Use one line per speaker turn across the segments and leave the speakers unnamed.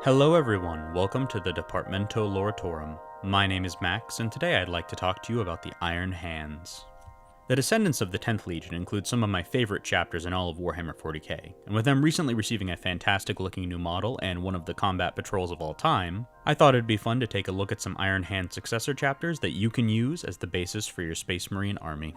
Hello everyone, welcome to the Departamento Loratorum. My name is Max, and today I'd like to talk to you about the Iron Hands. The Descendants of the 10th Legion include some of my favorite chapters in all of Warhammer 40k, and with them recently receiving a fantastic looking new model and one of the combat patrols of all time, I thought it'd be fun to take a look at some Iron Hand successor chapters that you can use as the basis for your Space Marine army.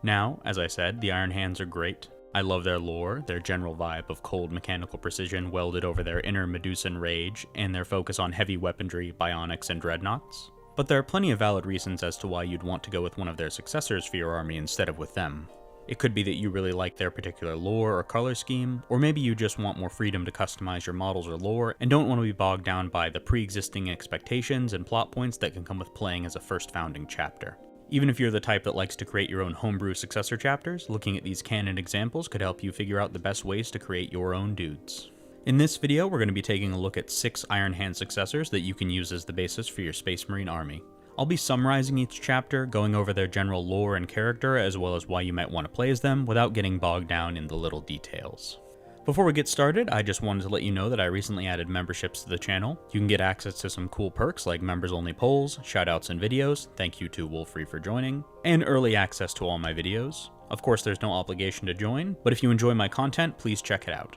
Now, as I said, the Iron Hands are great. I love their lore, their general vibe of cold mechanical precision welded over their inner Medusan rage, and their focus on heavy weaponry, bionics, and dreadnoughts. But there are plenty of valid reasons as to why you'd want to go with one of their successors for your army instead of with them. It could be that you really like their particular lore or color scheme, or maybe you just want more freedom to customize your models or lore and don't want to be bogged down by the pre-existing expectations and plot points that can come with playing as a first founding chapter. Even if you're the type that likes to create your own homebrew successor chapters, looking at these canon examples could help you figure out the best ways to create your own dudes. In this video, we're going to be taking a look at 6 Iron Hand successors that you can use as the basis for your Space Marine army. I'll be summarizing each chapter, going over their general lore and character, as well as why you might want to play as them without getting bogged down in the little details. Before we get started, I just wanted to let you know that I recently added memberships to the channel. You can get access to some cool perks like members-only polls, shoutouts and videos, thank you to Wolfrey for joining, and early access to all my videos. Of course, there's no obligation to join, but if you enjoy my content, please check it out.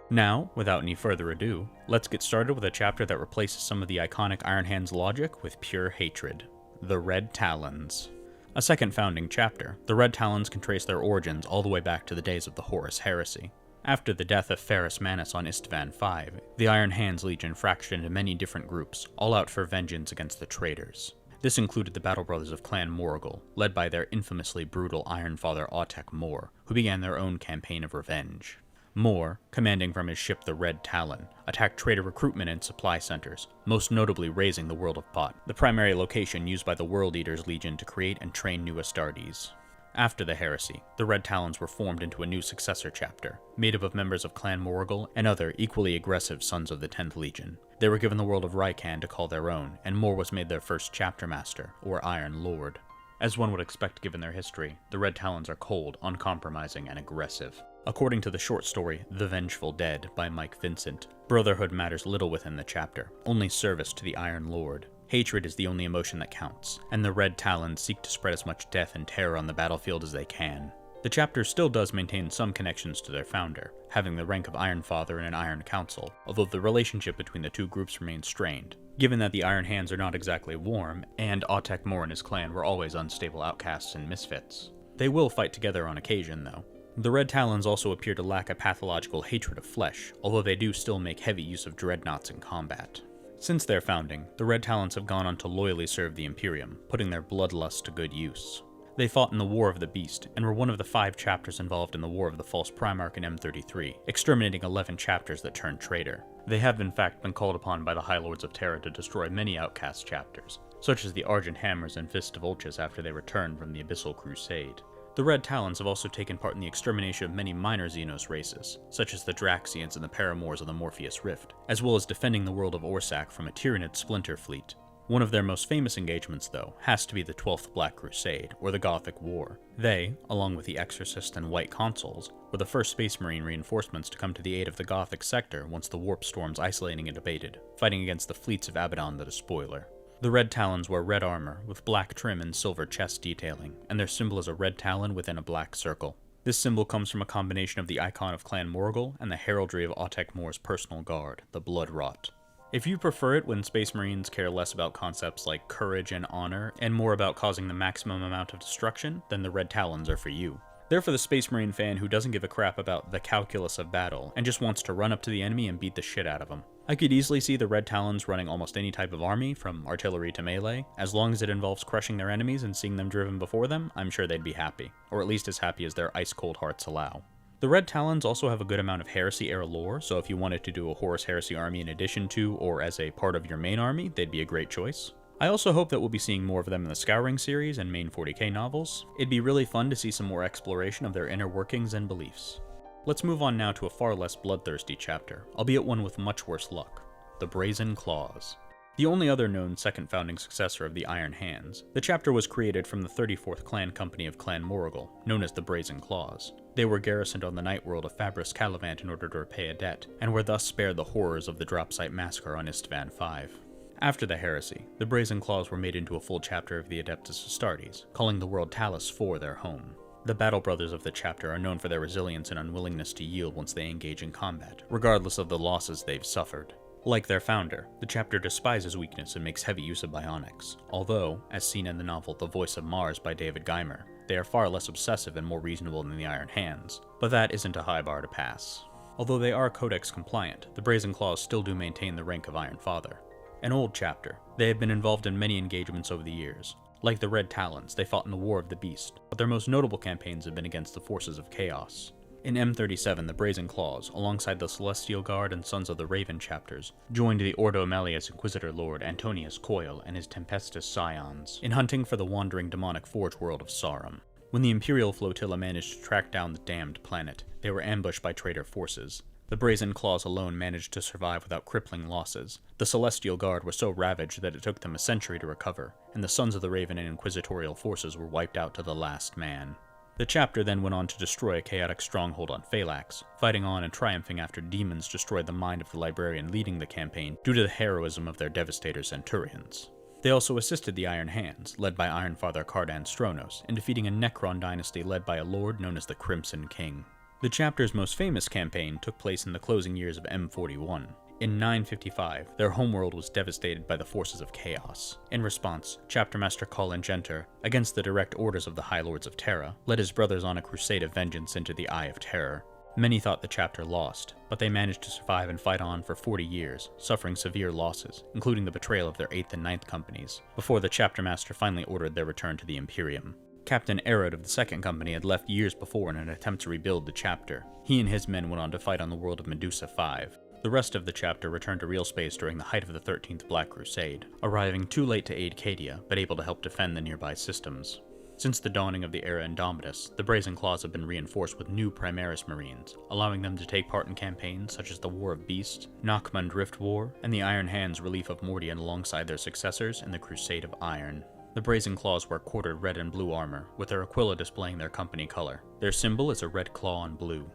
Now, without any further ado, let's get started with a chapter that replaces some of the iconic Iron Hands logic with pure hatred: the Red Talons. A second founding chapter, the Red Talons can trace their origins all the way back to the days of the Horus Heresy. After the death of Ferrus Manus on Istvan V, the Iron Hands Legion fractured into many different groups, all out for vengeance against the traitors. This included the Battle Brothers of Clan Morgul, led by their infamously brutal Iron Father Autek Mor, who began their own campaign of revenge. Mor, commanding from his ship the Red Talon, attacked traitor recruitment and supply centers, most notably razing the World of Pot, the primary location used by the World Eaters Legion to create and train new Astartes. After the heresy, the Red Talons were formed into a new successor chapter, made up of members of Clan Morgul and other equally aggressive sons of the 10th Legion. They were given the world of Raikan to call their own, and Mor was made their first chapter master, or Iron Lord. As one would expect given their history, the Red Talons are cold, uncompromising, and aggressive. According to the short story The Vengeful Dead by Mike Vincent, brotherhood matters little within the chapter, only service to the Iron Lord. Hatred is the only emotion that counts, and the Red Talons seek to spread as much death and terror on the battlefield as they can. The chapter still does maintain some connections to their founder, having the rank of Iron Father in an Iron Council, although the relationship between the two groups remains strained, given that the Iron Hands are not exactly warm, and Autek Mor and his clan were always unstable outcasts and misfits. They will fight together on occasion, though. The Red Talons also appear to lack a pathological hatred of flesh, although they do still make heavy use of dreadnoughts in combat. Since their founding, the Red Talons have gone on to loyally serve the Imperium, putting their bloodlust to good use. They fought in the War of the Beast, and were one of the 5 chapters involved in the War of the False Primarch in M33, exterminating 11 chapters that turned traitor. They have in fact been called upon by the High Lords of Terra to destroy many outcast chapters, such as the Argent Hammers and Fist of Ulchus after they returned from the Abyssal Crusade. The Red Talons have also taken part in the extermination of many minor Xenos races, such as the Draxians and the Paramours of the Morpheus Rift, as well as defending the world of Orsak from a Tyranid splinter fleet. One of their most famous engagements, though, has to be the 12th Black Crusade, or the Gothic War. They, along with the Exorcist and White Consuls, were the first Space Marine reinforcements to come to the aid of the Gothic sector once the warp storms isolating it abated, fighting against the fleets of Abaddon the Despoiler. The Red Talons wear red armor, with black trim and silver chest detailing, and their symbol is a red talon within a black circle. This symbol comes from a combination of the icon of Clan Morgul and the heraldry of Autek Mor's personal guard, the Blood Rot. If you prefer it when Space Marines care less about concepts like courage and honor, and more about causing the maximum amount of destruction, then the Red Talons are for you. They're for the Space Marine fan who doesn't give a crap about the calculus of battle, and just wants to run up to the enemy and beat the shit out of them. I could easily see the Red Talons running almost any type of army, from artillery to melee. As long as it involves crushing their enemies and seeing them driven before them, I'm sure they'd be happy, or at least as happy as their ice-cold hearts allow. The Red Talons also have a good amount of Heresy-era lore, so if you wanted to do a Horus Heresy army in addition to, or as a part of your main army, they'd be a great choice. I also hope that we'll be seeing more of them in the Scouring series and main 40k novels. It'd be really fun to see some more exploration of their inner workings and beliefs. Let's move on now to a far less bloodthirsty chapter, albeit one with much worse luck: the Brazen Claws. The only other known second founding successor of the Iron Hands, the chapter was created from the 34th clan company of Clan Morrigal, known as the Brazen Claws. They were garrisoned on the night world of Fabris Calavant in order to repay a debt, and were thus spared the horrors of the drop site massacre on Istvan V. After the heresy, the Brazen Claws were made into a full chapter of the Adeptus Astartes, calling the world Talis IV their home. The Battle Brothers of the chapter are known for their resilience and unwillingness to yield once they engage in combat, regardless of the losses they've suffered. Like their founder, the chapter despises weakness and makes heavy use of bionics, although, as seen in the novel The Voice of Mars by David Geimer, they are far less obsessive and more reasonable than the Iron Hands, but that isn't a high bar to pass. Although they are Codex compliant, the Brazen Claws still do maintain the rank of Iron Father. An old chapter, they have been involved in many engagements over the years. Like the Red Talons, they fought in the War of the Beast, but their most notable campaigns have been against the forces of Chaos. In M37, the Brazen Claws, alongside the Celestial Guard and Sons of the Raven chapters, joined the Ordo Malleus Inquisitor Lord Antonius Coil and his Tempestus Scions in hunting for the wandering demonic forge world of Sarum. When the Imperial flotilla managed to track down the damned planet, they were ambushed by traitor forces. The Brazen Claws alone managed to survive without crippling losses. The Celestial Guard were so ravaged that it took them a century to recover, and the Sons of the Raven and Inquisitorial forces were wiped out to the last man. The chapter then went on to destroy a chaotic stronghold on Phalanx, fighting on and triumphing after demons destroyed the mind of the librarian leading the campaign due to the heroism of their devastator centurions. They also assisted the Iron Hands, led by Iron Father Cardan Stronos, in defeating a Necron dynasty led by a lord known as the Crimson King. The chapter's most famous campaign took place in the closing years of M41. In 955, their homeworld was devastated by the forces of Chaos. In response, Chapter Master Colin Genter, against the direct orders of the High Lords of Terra, led his brothers on a crusade of vengeance into the Eye of Terror. Many thought the chapter lost, but they managed to survive and fight on for 40 years, suffering severe losses, including the betrayal of their 8th and 9th companies, before the Chapter Master finally ordered their return to the Imperium. Captain Erod of the 2nd Company had left years before in an attempt to rebuild the chapter. He and his men went on to fight on the world of Medusa 5. The rest of the chapter returned to real space during the height of the 13th Black Crusade, arriving too late to aid Cadia, but able to help defend the nearby systems. Since the dawning of the era Indomitus, the Brazen Claws have been reinforced with new Primaris Marines, allowing them to take part in campaigns such as the War of Beast, Nachmund Rift War, and the Iron Hands Relief of Mordian alongside their successors in the Crusade of Iron. The Brazen Claws wear quartered red and blue armor, with their aquila displaying their company color. Their symbol is a red claw on blue.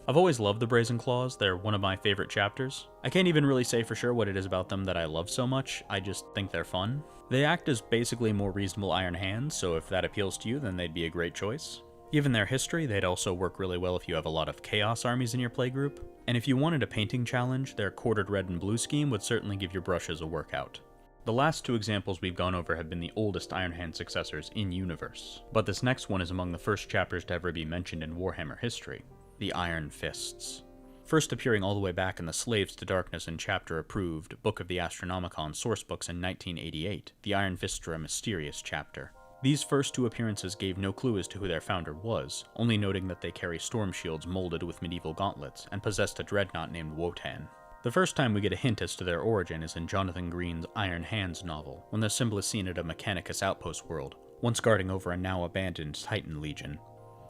I've always loved the Brazen Claws, they're one of my favorite chapters. I can't even really say for sure what it is about them that I love so much, I just think they're fun. They act as basically more reasonable Iron Hands, so if that appeals to you, then they'd be a great choice. Given their history, they'd also work really well if you have a lot of Chaos armies in your playgroup. And if you wanted a painting challenge, their quartered red and blue scheme would certainly give your brushes a workout. The last two examples we've gone over have been the oldest Iron Hand successors in universe, but this next one is among the first chapters to ever be mentioned in Warhammer history. The Iron Fists. First appearing all the way back in the Slaves to Darkness and chapter-approved Book of the Astronomicon sourcebooks in 1988, the Iron Fists are a mysterious chapter. These first two appearances gave no clue as to who their founder was, only noting that they carry storm shields molded with medieval gauntlets and possessed a dreadnought named Wotan. The first time we get a hint as to their origin is in Jonathan Green's Iron Hands novel, when the symbol is seen at a Mechanicus outpost world, once guarding over a now abandoned Titan Legion.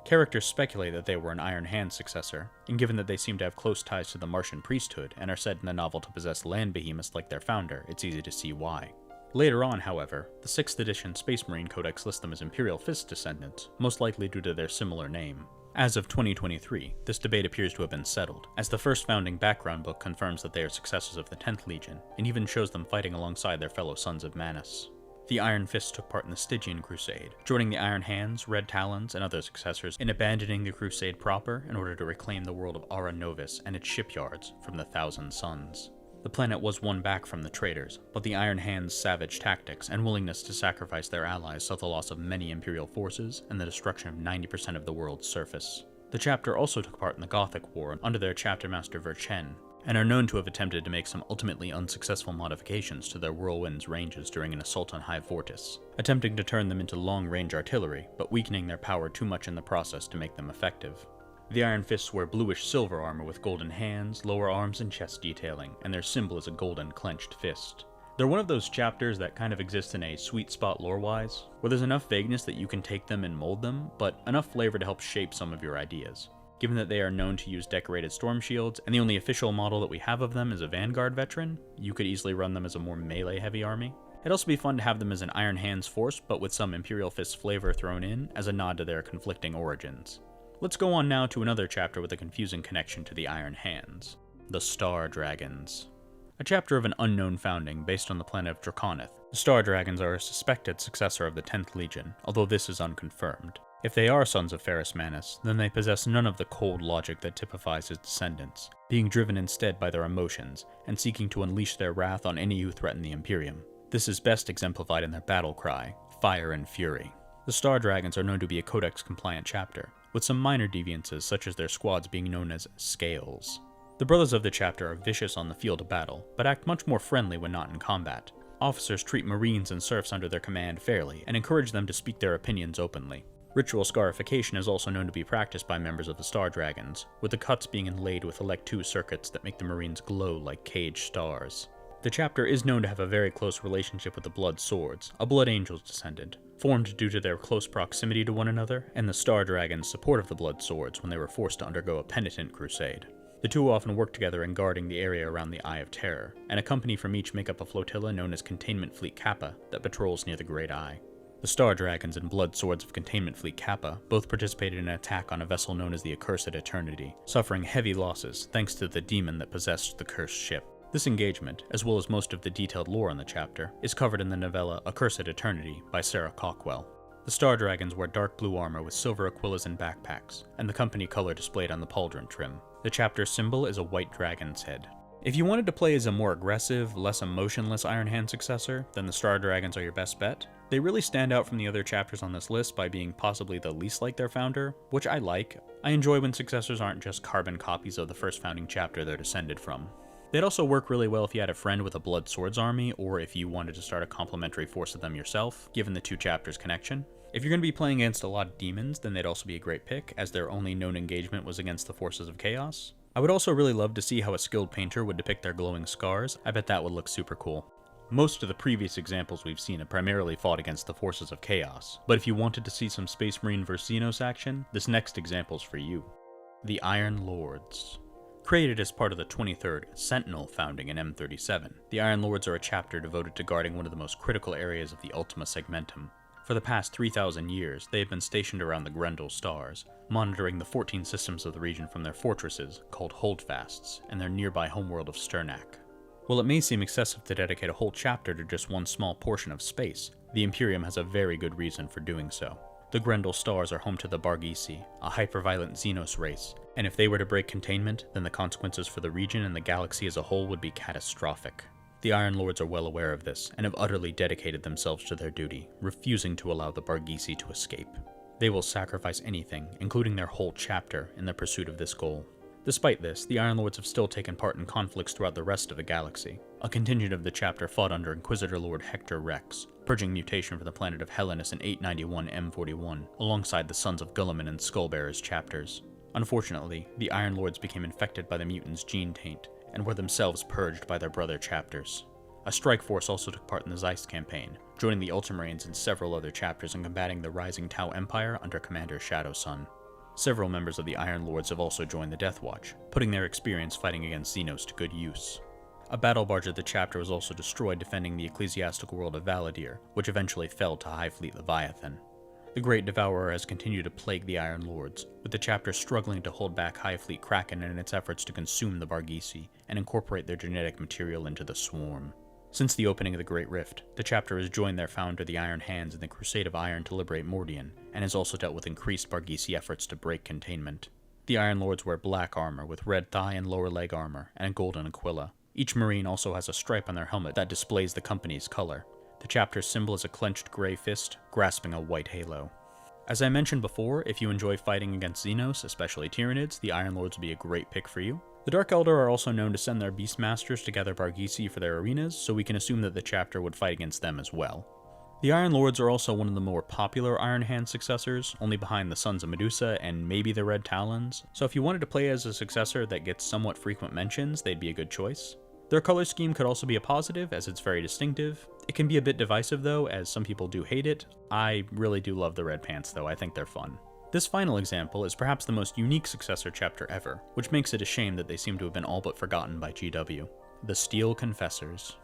Characters speculate that they were an Iron Hand successor, and given that they seem to have close ties to the Martian priesthood and are said in the novel to possess land behemoths like their founder, it's easy to see why. Later on, however, the 6th edition Space Marine Codex lists them as Imperial Fist descendants, most likely due to their similar name. As of 2023, this debate appears to have been settled, as the first founding background book confirms that they are successors of the 10th Legion, and even shows them fighting alongside their fellow Sons of Manus. The Iron Fist took part in the Stygian Crusade, joining the Iron Hands, Red Talons, and other successors in abandoning the Crusade proper in order to reclaim the world of Ara Novis and its shipyards from the Thousand Suns. The planet was won back from the traitors, but the Iron Hands' savage tactics and willingness to sacrifice their allies saw the loss of many Imperial forces and the destruction of 90% of the world's surface. The chapter also took part in the Gothic War under their chapter master Verchen, and are known to have attempted to make some ultimately unsuccessful modifications to their Whirlwind's ranges during an assault on High Fortis, attempting to turn them into long-range artillery, but weakening their power too much in the process to make them effective. The Iron Fists wear bluish-silver armor with golden hands, lower arms, and chest detailing, and their symbol is a golden clenched fist. They're one of those chapters that kind of exist in a sweet spot lore-wise, where there's enough vagueness that you can take them and mold them, but enough flavor to help shape some of your ideas. Given that they are known to use decorated storm shields, and the only official model that we have of them is a Vanguard veteran, you could easily run them as a more melee-heavy army. It'd also be fun to have them as an Iron Hands force, but with some Imperial Fist flavor thrown in, as a nod to their conflicting origins. Let's go on now to another chapter with a confusing connection to the Iron Hands. The Star Dragons. A chapter of an unknown founding based on the planet of Draconith. The Star Dragons are a suspected successor of the 10th Legion, although this is unconfirmed. If they are sons of Ferrus Manus, then they possess none of the cold logic that typifies his descendants, being driven instead by their emotions, and seeking to unleash their wrath on any who threaten the Imperium. This is best exemplified in their battle cry, Fire and Fury. The Star Dragons are known to be a Codex-compliant chapter, with some minor deviances such as their squads being known as Scales. The brothers of the chapter are vicious on the field of battle, but act much more friendly when not in combat. Officers treat Marines and serfs under their command fairly, and encourage them to speak their opinions openly. Ritual scarification is also known to be practiced by members of the Star Dragons, with the cuts being inlaid with Elect-2 circuits that make the Marines glow like caged stars. The chapter is known to have a very close relationship with the Blood Swords, a Blood Angel's descendant, formed due to their close proximity to one another, and the Star Dragons' support of the Blood Swords when they were forced to undergo a penitent crusade. The two often work together in guarding the area around the Eye of Terror, and a company from each make up a flotilla known as Containment Fleet Kappa that patrols near the Great Eye. The Star Dragons and Blood Swords of Containment Fleet Kappa both participated in an attack on a vessel known as the Accursed Eternity, suffering heavy losses thanks to the demon that possessed the cursed ship. This engagement, as well as most of the detailed lore in the chapter, is covered in the novella Accursed Eternity by Sarah Cockwell. The Star Dragons wear dark blue armor with silver aquillas and backpacks, and the company color displayed on the pauldron trim. The chapter's symbol is a white dragon's head. If you wanted to play as a more aggressive, less emotionless Iron Hand successor, then the Star Dragons are your best bet. They really stand out from the other chapters on this list by being possibly the least like their founder, which I like. I enjoy when successors aren't just carbon copies of the first founding chapter they're descended from. They'd also work really well if you had a friend with a Blood Swords army, or if you wanted to start a complementary force of them yourself, given the two chapters' connection. If you're going to be playing against a lot of demons, then they'd also be a great pick, as their only known engagement was against the forces of chaos. I would also really love to see how a skilled painter would depict their glowing scars. I bet that would look super cool. Most of the previous examples we've seen have primarily fought against the forces of chaos, but if you wanted to see some Space Marine vs Xenos action, this next example's for you. The Iron Lords. Created as part of the 23rd Sentinel founding in M37, the Iron Lords are a chapter devoted to guarding one of the most critical areas of the Ultima Segmentum. For the past 3,000 years, they have been stationed around the Grendel stars, monitoring the 14 systems of the region from their fortresses, called Holdfasts, and their nearby homeworld of Sternak. While it may seem excessive to dedicate a whole chapter to just one small portion of space, the Imperium has a very good reason for doing so. The Grendel stars are home to the Barghisi, a hyper-violent Xenos race, and if they were to break containment, then the consequences for the region and the galaxy as a whole would be catastrophic. The Iron Lords are well aware of this, and have utterly dedicated themselves to their duty, refusing to allow the Barghisi to escape. They will sacrifice anything, including their whole chapter, in the pursuit of this goal. Despite this, the Iron Lords have still taken part in conflicts throughout the rest of the galaxy. A contingent of the chapter fought under Inquisitor Lord Hector Rex, purging mutation from the planet of Hellenis in 891 M41, alongside the Sons of Guilliman and Skullbearers chapters. Unfortunately, the Iron Lords became infected by the mutants' gene taint, and were themselves purged by their brother chapters. A strike force also took part in the Zeist campaign, joining the Ultramarines and several other chapters in combating the rising Tau Empire under Commander Shadowsun. Several members of the Iron Lords have also joined the Death Watch, putting their experience fighting against Xenos to good use. A battle barge of the chapter was also destroyed defending the ecclesiastical world of Valadir, which eventually fell to High Fleet Leviathan. The Great Devourer has continued to plague the Iron Lords, with the chapter struggling to hold back High Fleet Kraken in its efforts to consume the Barghisi and incorporate their genetic material into the swarm. Since the opening of the Great Rift, the chapter has joined their founder the Iron Hands in the Crusade of Iron to liberate Mordian, and has also dealt with increased Barghisi efforts to break containment. The Iron Lords wear black armor with red thigh and lower leg armor, and a golden aquila. Each Marine also has a stripe on their helmet that displays the company's color. The chapter's symbol is a clenched gray fist, grasping a white halo. As I mentioned before, if you enjoy fighting against Xenos, especially Tyranids, the Iron Lords would be a great pick for you. The Dark Eldar are also known to send their Beastmasters to gather Barghisi for their arenas, so we can assume that the chapter would fight against them as well. The Iron Lords are also one of the more popular Iron Hand successors, only behind the Sons of Medusa and maybe the Red Talons, so if you wanted to play as a successor that gets somewhat frequent mentions, they'd be a good choice. Their color scheme could also be a positive, as it's very distinctive. It can be a bit divisive though, as some people do hate it. I really do love the red pants though, I think they're fun. This final example is perhaps the most unique successor chapter ever, which makes it a shame that they seem to have been all but forgotten by GW. The Steel Confessors.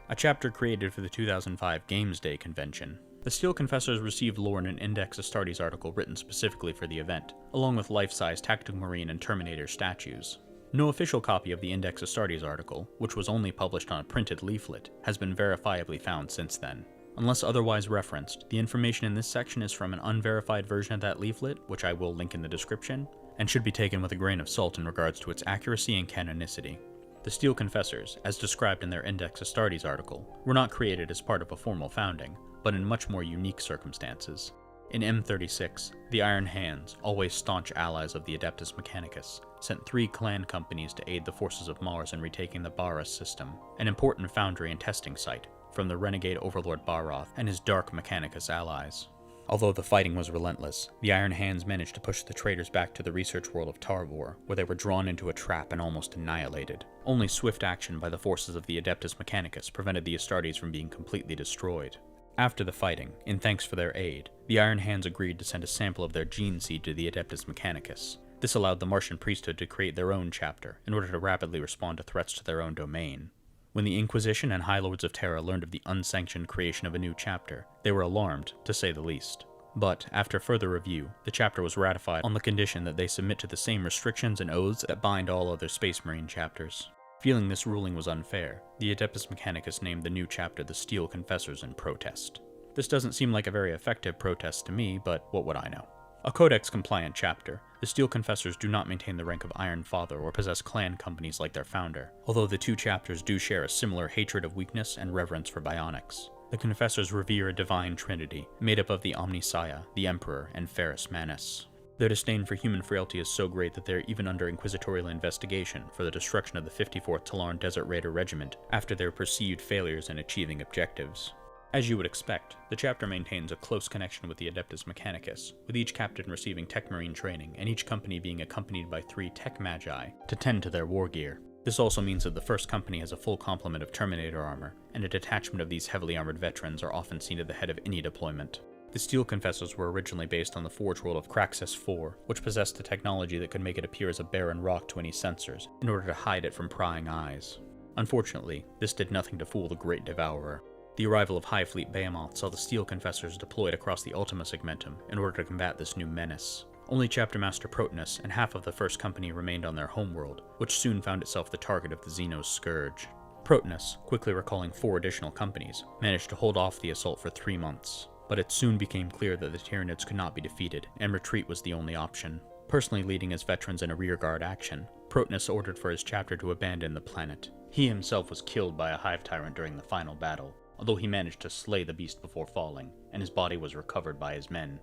A chapter created for the 2005 Games Day convention. The Steel Confessors received lore in an Index Astartes article written specifically for the event, along with life-size Tactical Marine and Terminator statues. No official copy of the Index Astartes article, which was only published on a printed leaflet, has been verifiably found since then. Unless otherwise referenced, the information in this section is from an unverified version of that leaflet, which I will link in the description, and should be taken with a grain of salt in regards to its accuracy and canonicity. The Steel Confessors, as described in their Index Astartes article, were not created as part of a formal founding, but in much more unique circumstances. In M36, the Iron Hands, always staunch allies of the Adeptus Mechanicus, sent 3 clan companies to aid the forces of Mars in retaking the Baras system, an important foundry and testing site, from the renegade overlord Baroth and his Dark Mechanicus allies. Although the fighting was relentless, the Iron Hands managed to push the traitors back to the research world of Tarvor, where they were drawn into a trap and almost annihilated. Only swift action by the forces of the Adeptus Mechanicus prevented the Astartes from being completely destroyed. After the fighting, in thanks for their aid, the Iron Hands agreed to send a sample of their gene seed to the Adeptus Mechanicus. This allowed the Martian priesthood to create their own chapter, in order to rapidly respond to threats to their own domain. When the Inquisition and High Lords of Terra learned of the unsanctioned creation of a new chapter, they were alarmed, to say the least. But, after further review, the chapter was ratified on the condition that they submit to the same restrictions and oaths that bind all other Space Marine chapters. Feeling this ruling was unfair, the Adeptus Mechanicus named the new chapter the Steel Confessors in protest. This doesn't seem like a very effective protest to me, but what would I know? A Codex-compliant chapter, the Steel Confessors do not maintain the rank of Iron Father or possess clan companies like their founder, although the two chapters do share a similar hatred of weakness and reverence for bionics. The Confessors revere a divine trinity, made up of the Omnissiah, the Emperor, and Ferrus Manus. Their disdain for human frailty is so great that they are even under inquisitorial investigation for the destruction of the 54th Talarn Desert Raider Regiment after their perceived failures in achieving objectives. As you would expect, the chapter maintains a close connection with the Adeptus Mechanicus, with each captain receiving Tech Marine training and each company being accompanied by 3 Tech Magi to tend to their war gear. This also means that the first company has a full complement of Terminator armor, and a detachment of these heavily armored veterans are often seen at the head of any deployment. The Steel Confessors were originally based on the Forge World of Craxus 4, which possessed a technology that could make it appear as a barren rock to any sensors, in order to hide it from prying eyes. Unfortunately, this did nothing to fool the Great Devourer. The arrival of High Fleet Behemoth saw the Steel Confessors deployed across the Ultima Segmentum in order to combat this new menace. Only Chapter Master Protonus and half of the first company remained on their homeworld, which soon found itself the target of the Xenos Scourge. Protonus, quickly recalling 4 additional companies, managed to hold off the assault for 3 months, but it soon became clear that the Tyranids could not be defeated, and retreat was the only option. Personally leading his veterans in a rearguard action, Protonus ordered for his chapter to abandon the planet. He himself was killed by a Hive Tyrant during the final battle, although he managed to slay the beast before falling, and his body was recovered by his men.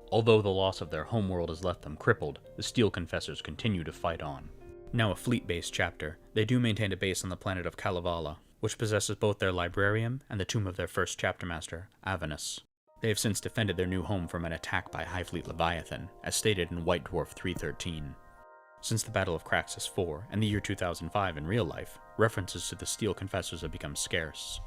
Although the loss of their homeworld has left them crippled, the Steel Confessors continue to fight on. Now a fleet-based chapter, they do maintain a base on the planet of Kalevala, which possesses both their librarium and the tomb of their first chapter master, Avanus. They have since defended their new home from an attack by High Fleet Leviathan, as stated in White Dwarf 313. Since the Battle of Craxus 4 and the year 2005 in real life, references to the Steel Confessors have become scarce.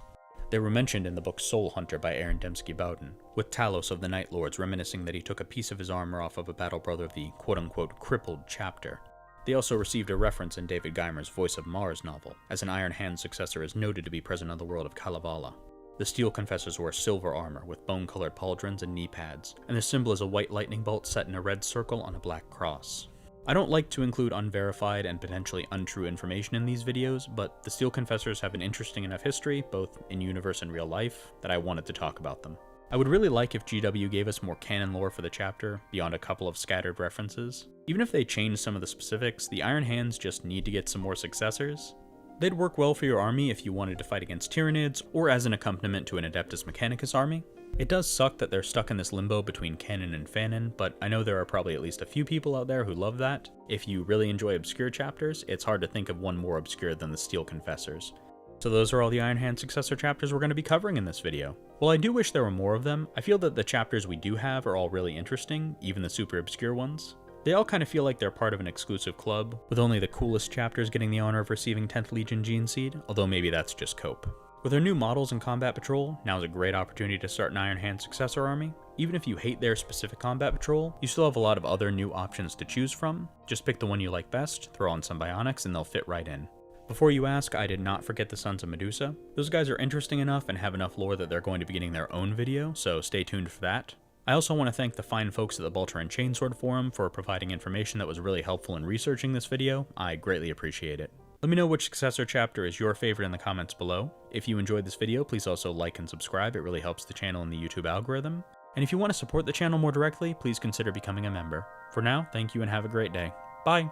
They were mentioned in the book Soul Hunter by Aaron Dembski-Bowden, with Talos of the Night Lords reminiscing that he took a piece of his armor off of a battle brother of the quote-unquote crippled chapter. They also received a reference in David Geimer's Voice of Mars novel, as an Iron Hand successor is noted to be present on the world of Kalevala. The Steel Confessors wore silver armor with bone-colored pauldrons and knee pads, and the symbol is a white lightning bolt set in a red circle on a black cross. I don't like to include unverified and potentially untrue information in these videos, but the Steel Confessors have an interesting enough history, both in universe and real life, that I wanted to talk about them. I would really like if GW gave us more canon lore for the chapter, beyond a couple of scattered references. Even if they changed some of the specifics, the Iron Hands just need to get some more successors. They'd work well for your army if you wanted to fight against Tyranids, or as an accompaniment to an Adeptus Mechanicus army. It does suck that they're stuck in this limbo between canon and fanon, but I know there are probably at least a few people out there who love that. If you really enjoy obscure chapters, it's hard to think of one more obscure than the Steel Confessors. So those are all the Iron Hand successor chapters we're going to be covering in this video. While I do wish there were more of them, I feel that the chapters we do have are all really interesting, even the super obscure ones. They all kind of feel like they're part of an exclusive club, with only the coolest chapters getting the honor of receiving 10th Legion Gene Seed, although maybe that's just cope. With our new models in Combat Patrol, now is a great opportunity to start an Iron Hand successor army. Even if you hate their specific Combat Patrol, you still have a lot of other new options to choose from. Just pick the one you like best, throw on some bionics, and they'll fit right in. Before you ask, I did not forget the Sons of Medusa. Those guys are interesting enough and have enough lore that they're going to be getting their own video, so stay tuned for that. I also want to thank the fine folks at the Bolter and Chainsword forum for providing information that was really helpful in researching this video. I greatly appreciate it. Let me know which successor chapter is your favorite in the comments below. If you enjoyed this video, please also like and subscribe. It really helps the channel in the YouTube algorithm. And if you want to support the channel more directly, please consider becoming a member. For now, thank you and have a great day. Bye!